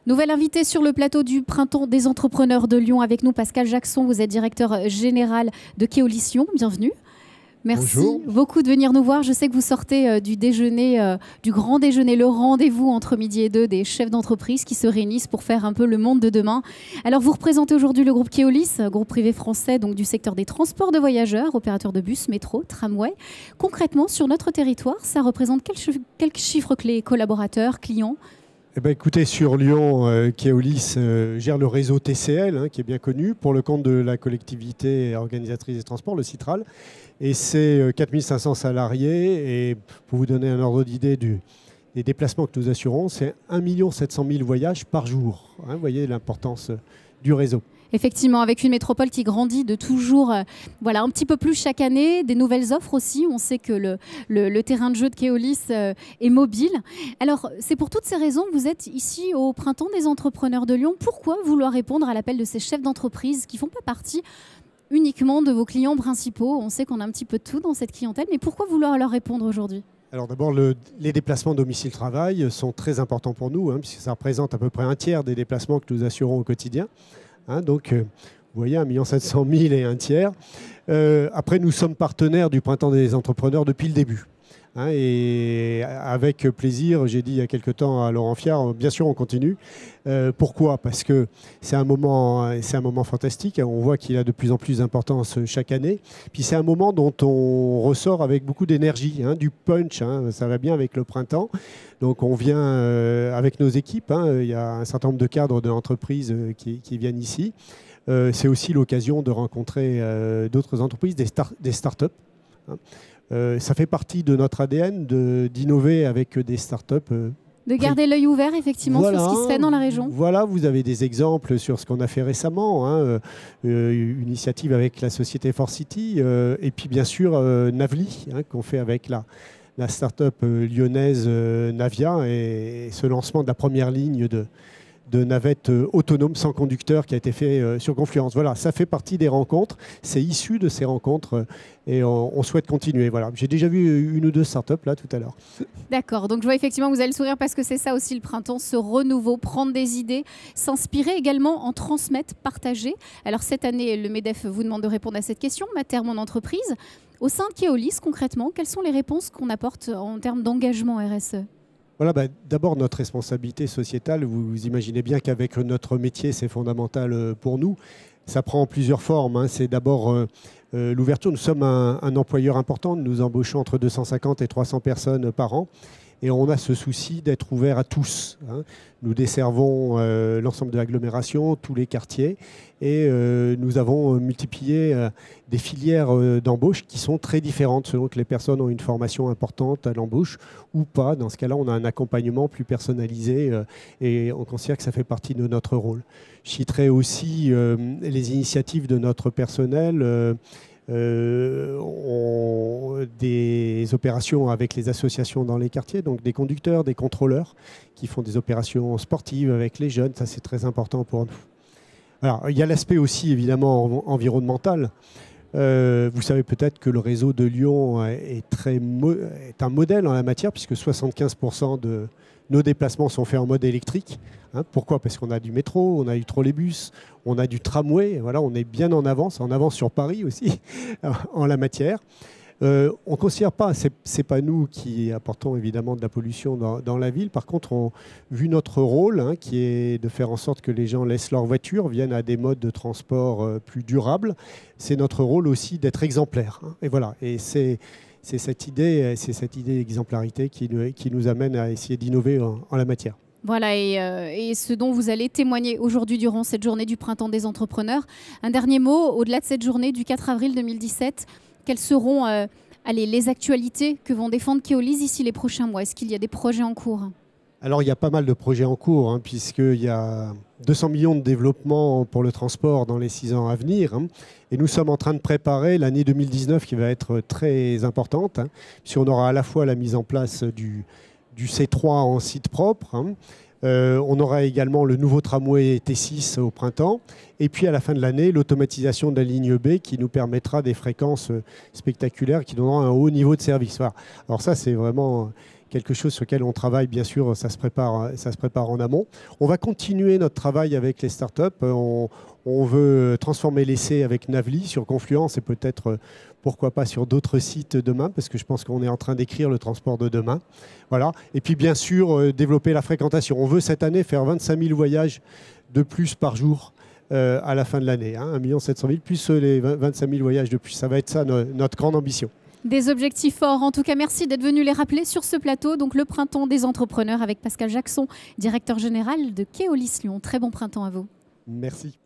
Nouvelle invitée sur le plateau du Printemps des entrepreneurs de Lyon avec nous, Pascal Jackson. Vous êtes directeur général de Keolis Lyon. Bienvenue. Merci Bonjour. beaucoup de venir nous voir. Je sais que vous sortez du déjeuner, du grand déjeuner, le rendez-vous entre midi et deux des chefs d'entreprise qui se réunissent pour faire un peu le monde de demain. Alors vous représentez aujourd'hui le groupe Keolis, groupe privé français donc du secteur des transports de voyageurs, opérateur de bus, métro, tramway. Concrètement, sur notre territoire, ça représente quels chiffres clés? Collaborateurs, clients? Eh ben, écoutez, sur Lyon, Keolis gère le réseau TCL, qui est bien connu, pour le compte de la collectivité organisatrice des transports, le Citral. Et c'est 4500 salariés. Et pour vous donner un ordre d'idée des déplacements que nous assurons, c'est 1 700 000 voyages par jour. Vous voyez l'importance du réseau. Effectivement, avec une métropole qui grandit de toujours voilà, un petit peu plus chaque année, des nouvelles offres aussi. On sait que le terrain de jeu de Keolis est mobile. Alors, c'est pour toutes ces raisons que vous êtes ici au Printemps des entrepreneurs de Lyon. Pourquoi vouloir répondre à l'appel de ces chefs d'entreprise qui ne font pas partie uniquement de vos clients principaux? On sait qu'on a un petit peu de tout dans cette clientèle, mais pourquoi vouloir leur répondre aujourd'hui? Alors d'abord, les déplacements domicile-travail sont très importants pour nous, puisque ça représente à peu près un tiers des déplacements que nous assurons au quotidien. Donc, vous voyez, 1 700 000 et un tiers. Après, nous sommes partenaires du Printemps des entrepreneurs depuis le début. Et avec plaisir, j'ai dit il y a quelque temps à Laurent Fiard, bien sûr, on continue. Pourquoi? Parce que c'est un moment fantastique. On voit qu'il a de plus en plus d'importance chaque année. Puis c'est un moment dont on ressort avec beaucoup d'énergie, du punch. Ça va bien avec le printemps. Donc on vient avec nos équipes. Il y a un certain nombre de cadres de l'entreprise qui viennent ici. C'est aussi l'occasion de rencontrer d'autres entreprises, des startups. Ça fait partie de notre ADN d'innover avec des startups. De garder l'œil ouvert, effectivement, sur ce qui se fait dans la région. Voilà, vous avez des exemples sur ce qu'on a fait récemment. Une initiative avec la société Forcity. Et puis, bien sûr, Navly, qu'on fait avec la start-up lyonnaise Navia. Et ce lancement de la première ligne de navettes autonomes sans conducteur qui a été fait sur Confluence. Voilà, ça fait partie des rencontres. C'est issu de ces rencontres et on souhaite continuer. Voilà. J'ai déjà vu 1 ou 2 startups là tout à l'heure. D'accord, donc je vois effectivement que vous allez le sourire parce que c'est ça aussi le printemps, ce renouveau, prendre des idées, s'inspirer également, en transmettre, partager. Alors cette année, le MEDEF vous demande de répondre à cette question, ma terre, mon entreprise. Au sein de Keolis, concrètement, quelles sont les réponses qu'on apporte en termes d'engagement RSE ? Voilà, d'abord notre responsabilité sociétale, vous imaginez bien qu'avec notre métier, c'est fondamental pour nous. Ça prend plusieurs formes. C'est d'abord l'ouverture. Nous sommes un employeur important, nous embauchons entre 250 et 300 personnes par an. Et on a ce souci d'être ouvert à tous. Nous desservons l'ensemble de l'agglomération, tous les quartiers, et nous avons multiplié des filières d'embauche qui sont très différentes selon que les personnes ont une formation importante à l'embauche ou pas. Dans ce cas-là, on a un accompagnement plus personnalisé et on considère que ça fait partie de notre rôle. Je citerai aussi les initiatives de notre personnel. Des opérations avec les associations dans les quartiers, donc des conducteurs, des contrôleurs qui font des opérations sportives avec les jeunes. Ça, c'est très important pour nous. Alors, il y a l'aspect aussi, évidemment, environnemental. Vous savez peut-être que le réseau de Lyon est un modèle en la matière, puisque 75% de nos déplacements sont faits en mode électrique. Pourquoi? Parce qu'on a du métro, on a du trolleybus, on a du tramway. Voilà, on est bien en avance sur Paris aussi, en la matière. On ne considère pas, c'est pas nous qui apportons évidemment de la pollution dans la ville. Par contre, vu notre rôle, qui est de faire en sorte que les gens laissent leur voiture, viennent à des modes de transport plus durables, c'est notre rôle aussi d'être exemplaire. Et voilà, et c'est cette idée d'exemplarité qui nous amène à essayer d'innover en la matière. Voilà, et ce dont vous allez témoigner aujourd'hui durant cette journée du Printemps des entrepreneurs. Un dernier mot, au-delà de cette journée du 4 avril 2017, quelles seront les actualités que vont défendre Keolis ici les prochains mois? Est-ce qu'il y a des projets en cours? Alors, il y a pas mal de projets en cours, puisqu'il y a 200 millions de développement pour le transport dans les 6 ans à venir. Et nous sommes en train de préparer l'année 2019 qui va être très importante, puisqu'on aura à la fois la mise en place du C3 en site propre. On aura également le nouveau tramway T6 au printemps. Et puis à la fin de l'année, l'automatisation de la ligne B qui nous permettra des fréquences spectaculaires qui donneront un haut niveau de service. Voilà. Alors ça, c'est vraiment quelque chose sur lequel on travaille, bien sûr, ça se prépare en amont. On va continuer notre travail avec les startups. On veut transformer l'essai avec Navly sur Confluence et peut-être, pourquoi pas, sur d'autres sites demain, parce que je pense qu'on est en train d'écrire le transport de demain. Voilà. Et puis, bien sûr, développer la fréquentation. On veut cette année faire 25 000 voyages de plus par jour à la fin de l'année. 1 700 000 plus les 25 000 voyages de plus. Ça va être ça notre grande ambition. Des objectifs forts. En tout cas, merci d'être venu les rappeler sur ce plateau. Donc, le printemps des entrepreneurs avec Pascal Jackson, directeur général de Keolis Lyon. Très bon printemps à vous. Merci.